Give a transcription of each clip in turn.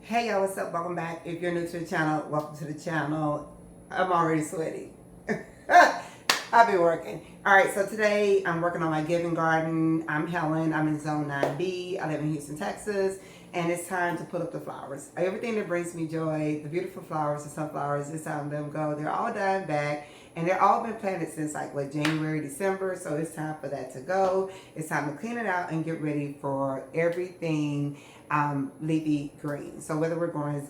Hey y'all, what's up? Welcome back. If you're new to the channel, welcome to the channel. I'm already sweaty. I've been working. Alright, so today I'm working on my giving garden. I'm Helen. I'm in zone 9B. I live in Houston, Texas. And it's time to put up the flowers. Everything that brings me joy, the beautiful flowers, the sunflowers, it's time to let them go. They're all dying back. And they're all been planted since like what, January, December. So it's time for that to go. It's time to clean it out and get ready for everything leafy green. So whether we're growing,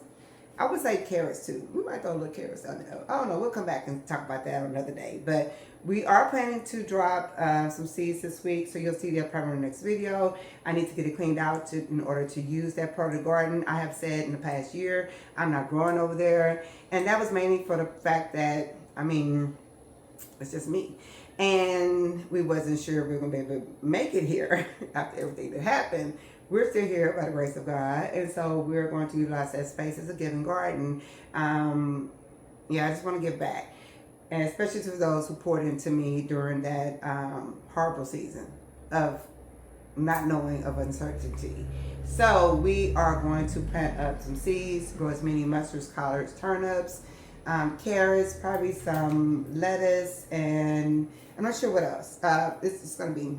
I would say carrots too. We might throw a little carrots on there. I don't know. We'll come back and talk about that another day. But we are planning to drop some seeds this week, so you'll see that probably in the next video. I need to get it cleaned out in order to use that part of the garden. I have said in the past year I'm not growing over there, and that was mainly for the fact that it's just me. And we wasn't sure we were going to be able to make it here after everything that happened. We're still here by the grace of God. And so we're going to utilize that space as a giving garden. Yeah, I just want to give back. And especially to those who poured into me during that horrible season of not knowing, of uncertainty. So we are going to plant up some seeds, grow as many mustards, collards, turnips, carrots, probably some lettuce, and I'm not sure what else. This is going to be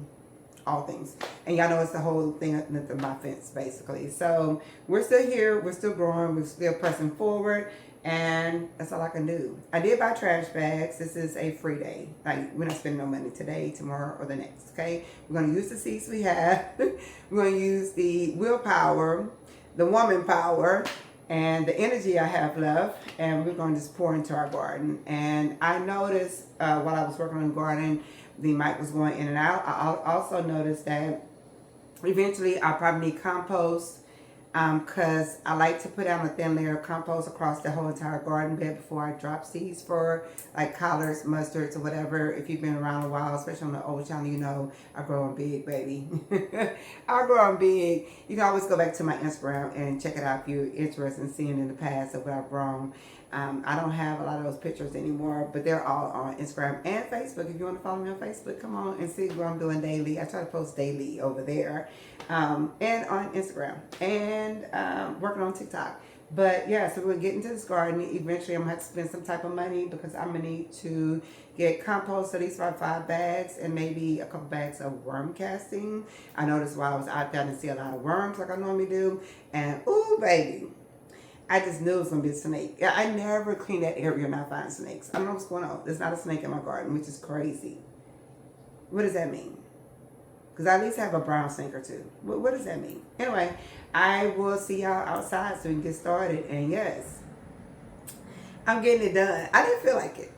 all things. And y'all know it's the whole thing under my fence, basically. So we're still here. We're still growing. We're still pressing forward. And that's all I can do. I did buy trash bags. This is a free day. Like, we're not spending no money today, tomorrow, or the next, okay? We're going to use the seeds we have. We're going to use the willpower, the woman power, and the energy I have left, and we're going to just pour into our garden. And I noticed while I was working on the garden, the mic was going in and out. I also noticed that eventually I'll probably need compost, because I like to put down a thin layer of compost across the whole entire garden bed before I drop seeds for like collards, mustards, or whatever. If you've been around a while, especially on the old channel, you know I grow them big, baby. I grow them big. You can always go back to my Instagram and check it out if you're interested in seeing in the past of what I've grown. I don't have a lot of those pictures anymore, but they're all on Instagram and Facebook. If you want to follow me on Facebook, come on and see what I'm doing daily. I try to post daily over there, and on Instagram, and working on TikTok. But yeah, so we're getting to this garden. Eventually, I'm gonna have to spend some type of money because I'm gonna need to get compost, at least about 5 bags, and maybe a couple bags of worm casting. I noticed while I was out there, I didn't see a lot of worms like I normally do, and ooh, baby. I just knew it was gonna be a snake. Yeah, I never clean that area and I find snakes. I don't know what's going on. There's not a snake in my garden, which is crazy. What does that mean? Because I at least have a brown snake or two. What does that mean? Anyway, I will see y'all outside so we can get started. And yes, I'm getting it done. I didn't feel like it.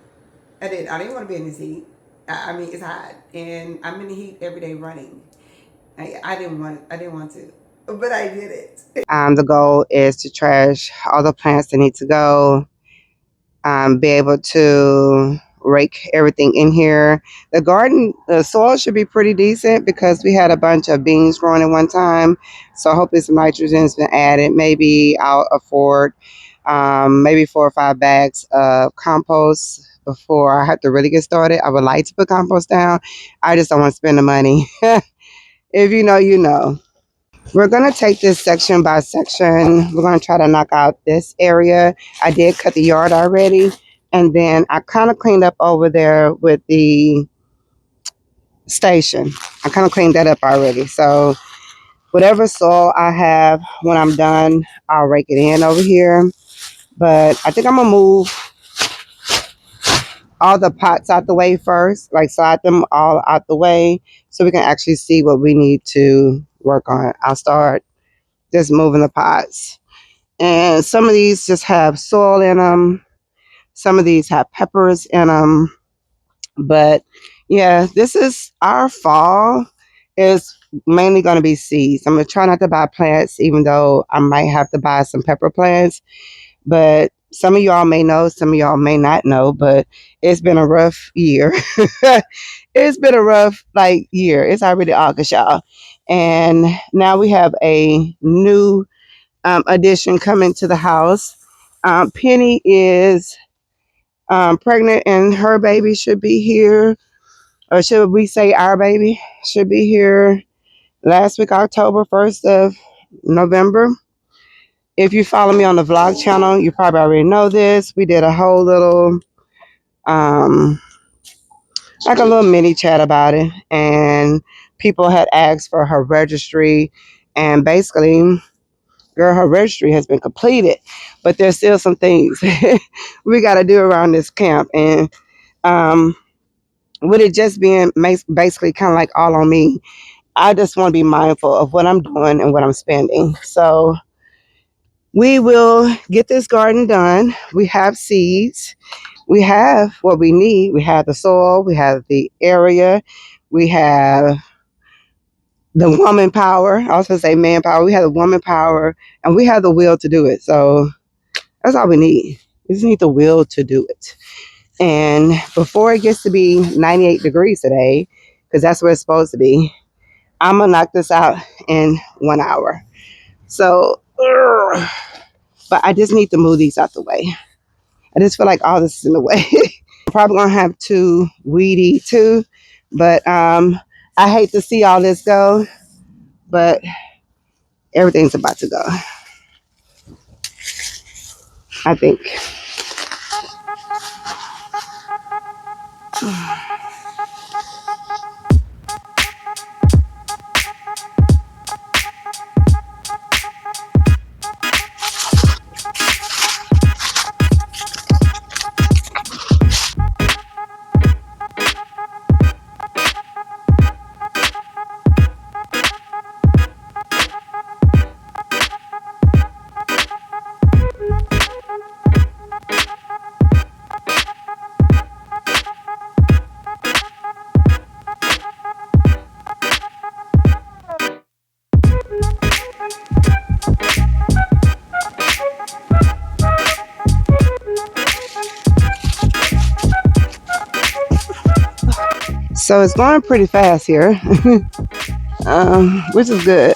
I didn't. I didn't want to be in this heat. I mean, it's hot, and I'm in the heat every day running. I didn't want. I didn't want to, but I did it. The goal is to trash all the plants that need to go. Be able to rake everything in here. The garden, the soil should be pretty decent because we had a bunch of beans growing at one time. So hopefully some nitrogen's been added. Maybe I'll afford maybe 4 or 5 bags of compost before I have to really get started. I would like to put compost down. I just don't want to spend the money. If you know, you know. We're going to take this section by section. We're going to try to knock out this area. I did cut the yard already. And then I kind of cleaned up over there with the station. I kind of cleaned that up already. So whatever soil I have, when I'm done, I'll rake it in over here. But I think I'm going to move all the pots out the way first. Like slide them all out the way so we can actually see what we need to work on. I'll start just moving the pots. And some of these just have soil in them. Some of these have peppers in them. But yeah, this is our fall. Is mainly going to be seeds. I'm going to try not to buy plants, even though I might have to buy some pepper plants. But some of y'all may know, some of y'all may not know, but it's been a rough year. It's been a rough year. It's already August, y'all. And now we have a new addition coming to the house. Penny is pregnant and her baby should be here, or should we say our baby should be here last week, October 1st of November. If you follow me on the vlog channel, you probably already know this. We did a whole little, like a little mini chat about it. And people had asked for her registry. And basically, girl, her registry has been completed. But there's still some things we got to do around this camp. And with it just being basically kind of like all on me, I just want to be mindful of what I'm doing and what I'm spending. So we will get this garden done. We have seeds. We have what we need. We have the soil. We have the area. We have the woman power. I was going to say manpower. We have the woman power, and we have the will to do it. So that's all we need. We just need the will to do it. And before it gets to be 98 degrees today, because that's where it's supposed to be, I'm going to knock this out in 1 hour. So, but I just need to move these out the way. I just feel like all this is in the way. I'm probably going to have to weed eat too. But I hate to see all this go. But everything's about to go, I think. So it's going pretty fast here, which is good.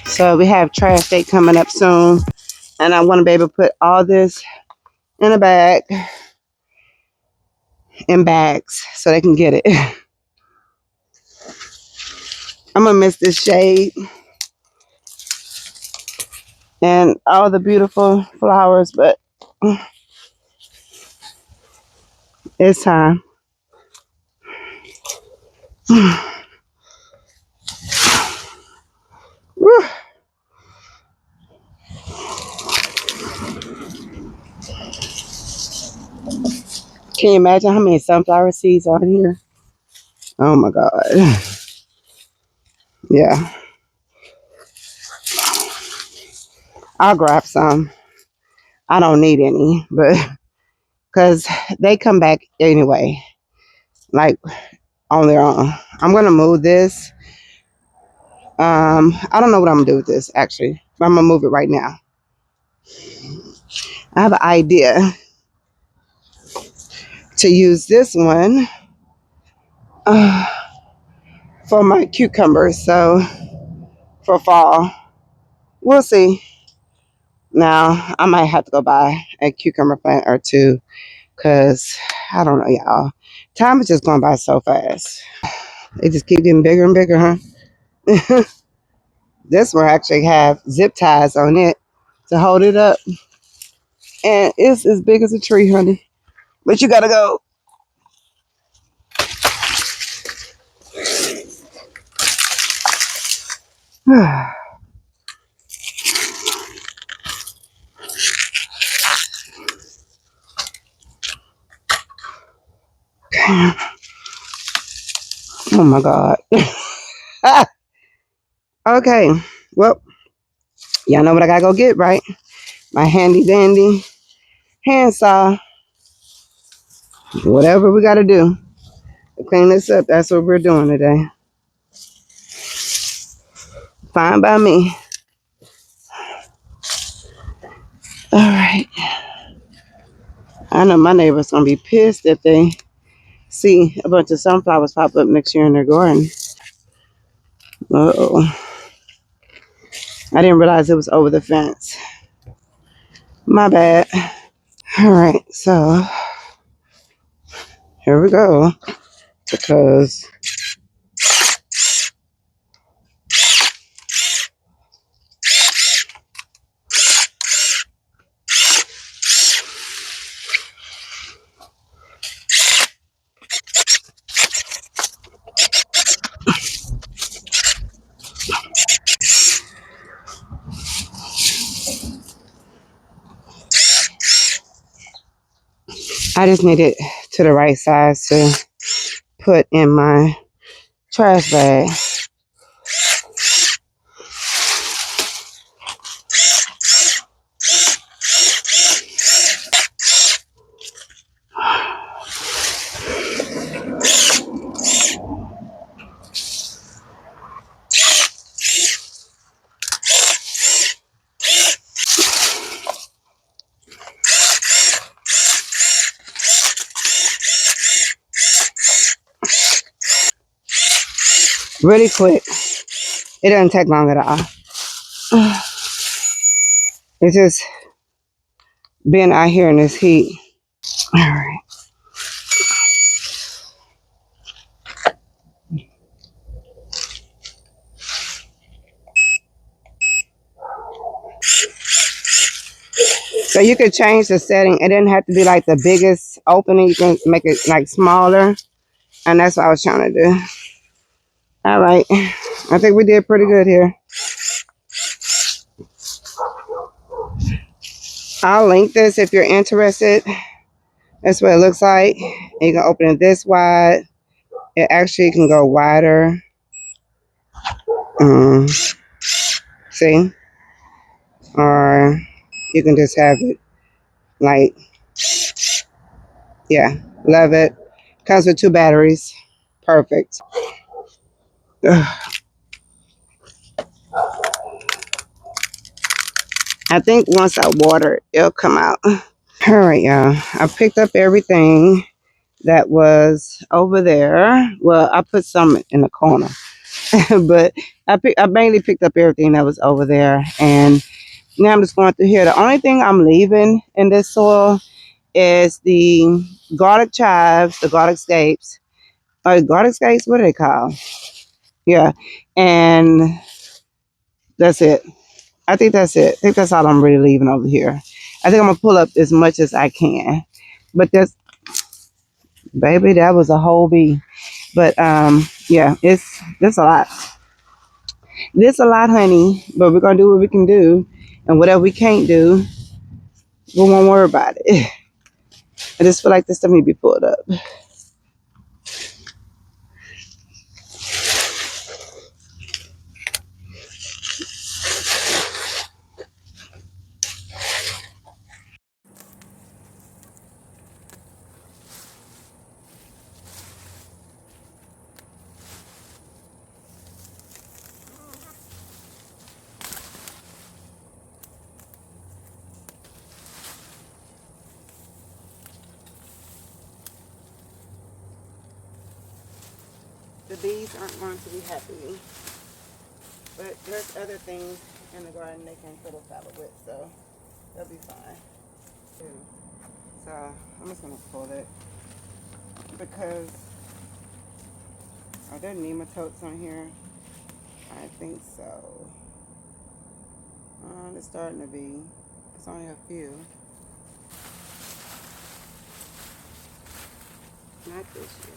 So we have trash day coming up soon, and I want to be able to put all this in a bag, in bags, so they can get it. I'm gonna miss this shade and all the beautiful flowers, but it's time. Woo. Can you imagine how many sunflower seeds are in here? Oh my God. Yeah. I'll grab some. I don't need any, but because they come back anyway, like on their own. I'm going to move this. I don't know what I'm going to do with this actually, but I'm going to move it right now. I have an idea to use this one for my cucumbers. So for fall, we'll see. Now, I might have to go buy a cucumber plant or two because I don't know, y'all. Time is just going by so fast. They just keep getting bigger and bigger, huh? This one actually have zip ties on it to hold it up. And it's as big as a tree, honey. But you gotta go. Oh my God. Okay. Well, y'all know what I gotta go get, right? My handy dandy handsaw. Whatever we gotta do to clean this up, that's what we're doing today. Fine by me. All right. I know my neighbor's gonna be pissed if they see a bunch of sunflowers pop up next year in their garden. Uh-oh. I didn't realize it was over the fence. My bad. All right, so here we go. Because I just need it to the right size to put in my trash bag. Really quick. It doesn't take long at all. It's just being out here in this heat. All right. So you could change the setting. It didn't have to be like the biggest opening. You can make it like smaller. And that's what I was trying to do. All right. I think we did pretty good here. I'll link this if you're interested. That's what it looks like. You can open it this wide. It actually can go wider. See? Or you can just have it like, yeah, love it. Comes with 2 batteries. Perfect. Ugh. I think once I water it, it'll come out. All right, y'all. I picked up everything that was over there. Well, I put some in the corner, but I mainly picked up everything that was over there. And now I'm just going through here. The only thing I'm leaving in this soil is the garlic chives, the garlic scapes. Garlic scapes, what are they called? Yeah. And that's it. I think that's it. I think that's all I'm really leaving over here. I think I'm going to pull up as much as I can. But that's, baby, that was a whole bee. But, yeah, it's a lot. This a lot, honey. But we're going to do what we can do. And whatever we can't do, we won't worry about it. I just feel like this stuff need to be pulled up. The bees aren't going to be happy. But there's other things in the garden they can fiddle faddle with, so they'll be fine. So I'm just going to pull it because are there nematodes on here? I think so. It's starting to be. It's only a few. Not this year.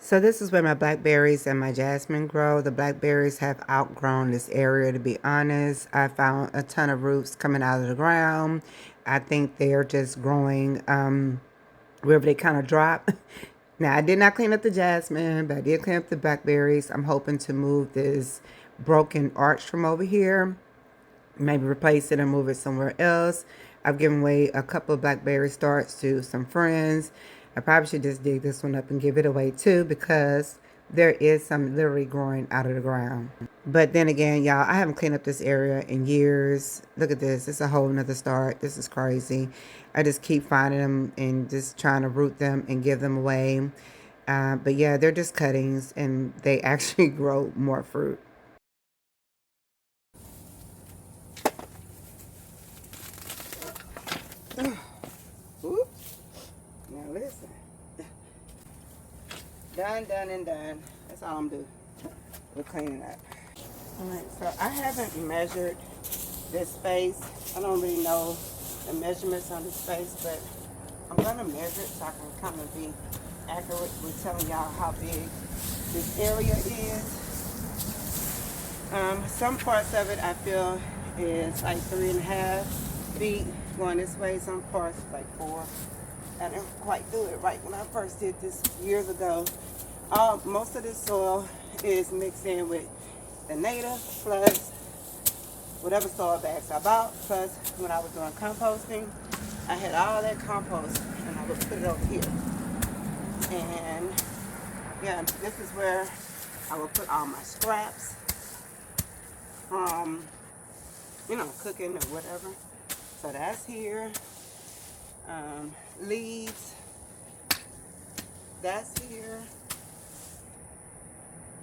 So this is where my blackberries and my jasmine grow. The blackberries have outgrown this area, to be honest. I found a ton of roots coming out of the ground. I think they're just growing wherever they kind of drop. Now, I did not clean up the jasmine, but I did clean up the blackberries. I'm hoping to move this broken arch from over here, maybe replace it and move it somewhere else. I've given away a couple of blackberry starts to some friends. I probably should just dig this one up and give it away too, because there is some literally growing out of the ground. But then again, y'all, I haven't cleaned up this area in years. Look at this. It's a whole nother start. This is crazy. I just keep finding them and just trying to root them and give them away. But yeah, they're just cuttings and they actually grow more fruit. Oops. Now listen. Done, done, and done. That's all I'm doing. We're cleaning up. Alright, so I haven't measured this space. I don't really know the measurements on this space, but I'm going to measure it so I can kind of be accurate with telling y'all how big this area is. Some parts of it I feel is like 3.5 feet going this way. Some parts like 4. I didn't quite do it right when I first did this years ago. Most of this soil is mixed in with the native plus whatever soil bags I bought. Plus when I was doing composting, I had all that compost and I would put it over here. And yeah, this is where I will put all my scraps from, you know, cooking or whatever. So that's here. Leaves, that's here.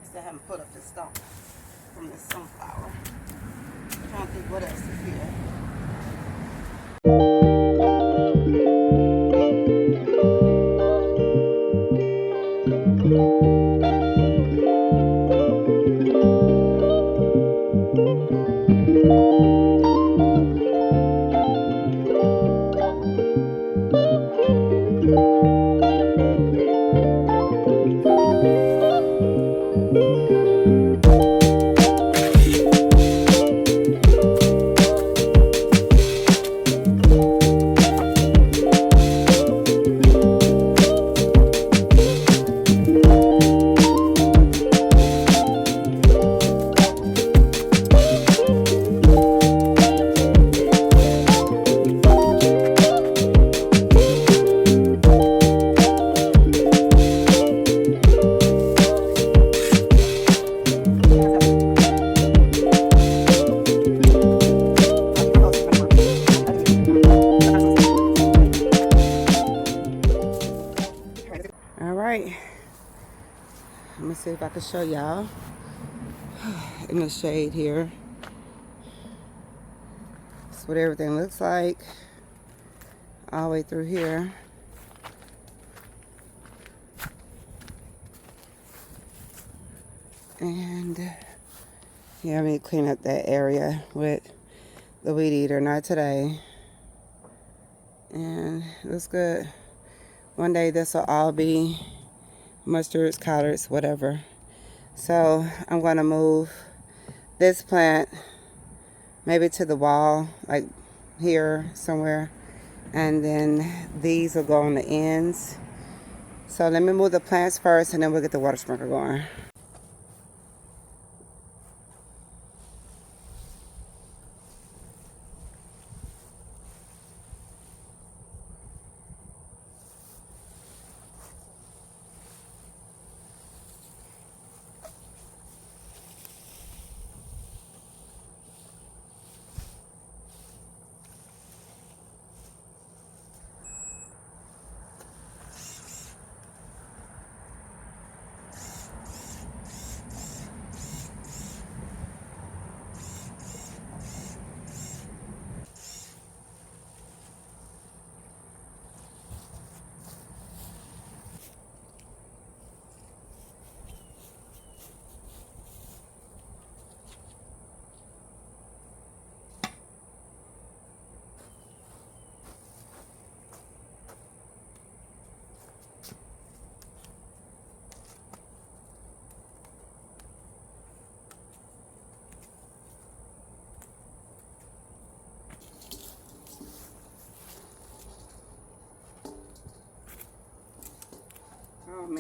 Still haven't put up the stalk from this sunflower. I'm trying to think what else is here. All right, let me see if I can show y'all in the shade here. That's what everything looks like all the way through here. And yeah, I'm gonna clean up that area with the weed eater. Not today. And it looks good. One day this will all be mustards, collards, whatever. So I'm gonna move this plant maybe to the wall, like here somewhere. And then these will go on the ends. So let me move the plants first and then we'll get the water sprinkler going.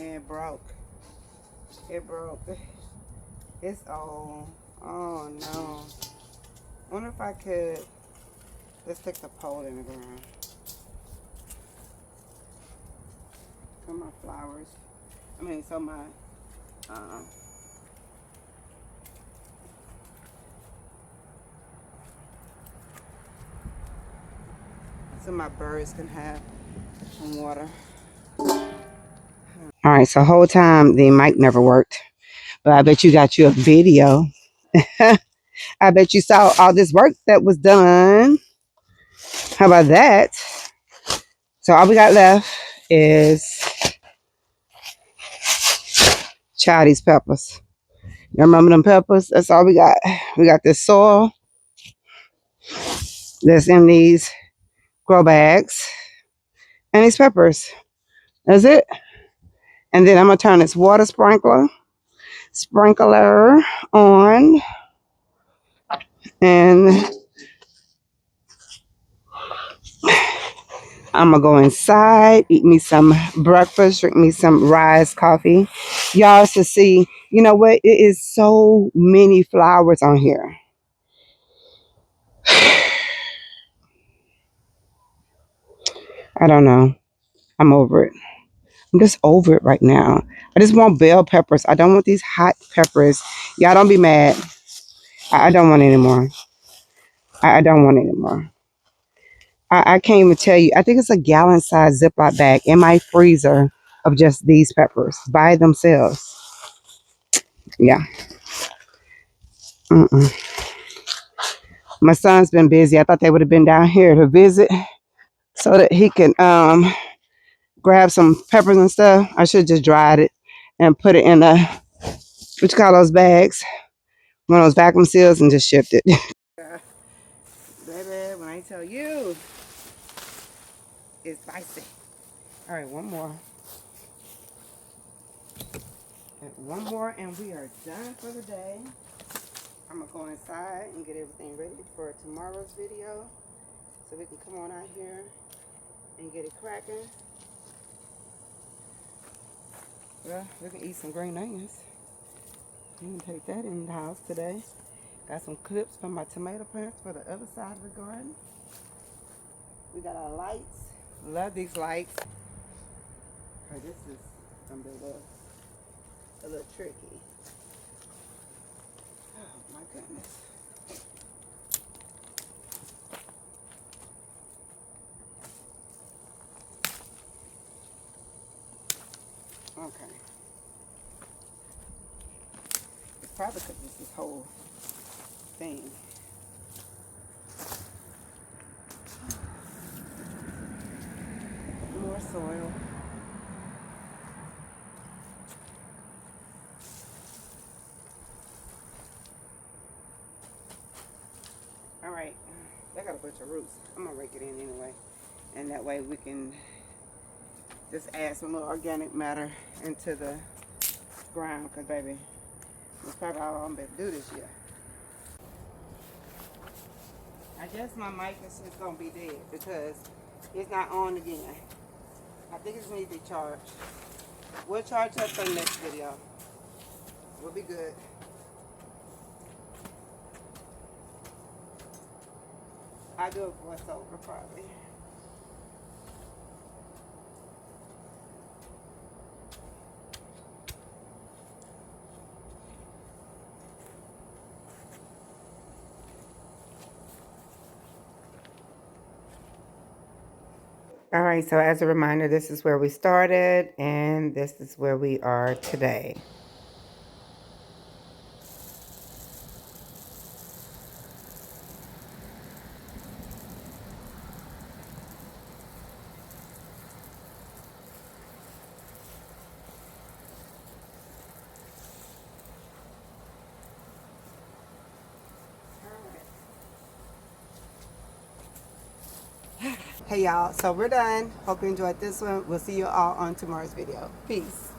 man, it broke. It broke. It's old. Oh no. Wonder if I could. Let's stick the pole in the ground. So my flowers. So my so my birds can have some water. All right, so whole time the mic never worked, but I bet you got you a video. I bet you saw all this work that was done. How about that? So all we got left is these peppers. You remember them peppers? That's all we got. We got this soil that's in these grow bags and these peppers. That's it. And then I'm gonna turn this water sprinkler on, and I'm gonna go inside, eat me some breakfast, drink me some Rise coffee. Y'all should see, you know what? It is so many flowers on here. I don't know. I'm over it. I'm just over it right now. I just want bell peppers. I don't want these hot peppers. Y'all don't be mad. I don't want any more. I don't want any more. I can't even tell you. I think it's a gallon size Ziploc bag in my freezer of just these peppers by themselves. Yeah. Mm-mm. My son's been busy. I thought they would have been down here to visit so that he can grab some peppers and stuff. I should have just dried it and put it in what you call those bags, one of those vacuum seals, and just shipped it. Baby, when I tell you, it's spicy. All right, one more. One more, and we are done for the day. I'm going to go inside and get everything ready for tomorrow's video so we can come on out here and get it cracking. Well, we can eat some green onions. You can take that in the house today. Got some clips from my tomato plants for the other side of the garden. We got our lights. Love these lights. Oh, this is going to be a little tricky. Oh, my goodness. Okay. It's probably because it's this whole thing. More soil. All right. They got a bunch of roots. I'm going to rake it in anyway. And that way we can just add some little organic matter into the ground. Because, baby, that's probably all I'm going to do this year. I guess my mic is just going to be dead because it's not on again. I think it needs to be charged. We'll charge up for the next video. We'll be good. I'll do a voiceover probably. All right, so as a reminder, this is where we started and this is where we are today. Hey y'all, so we're done. Hope you enjoyed this one. We'll see you all on tomorrow's video. Peace.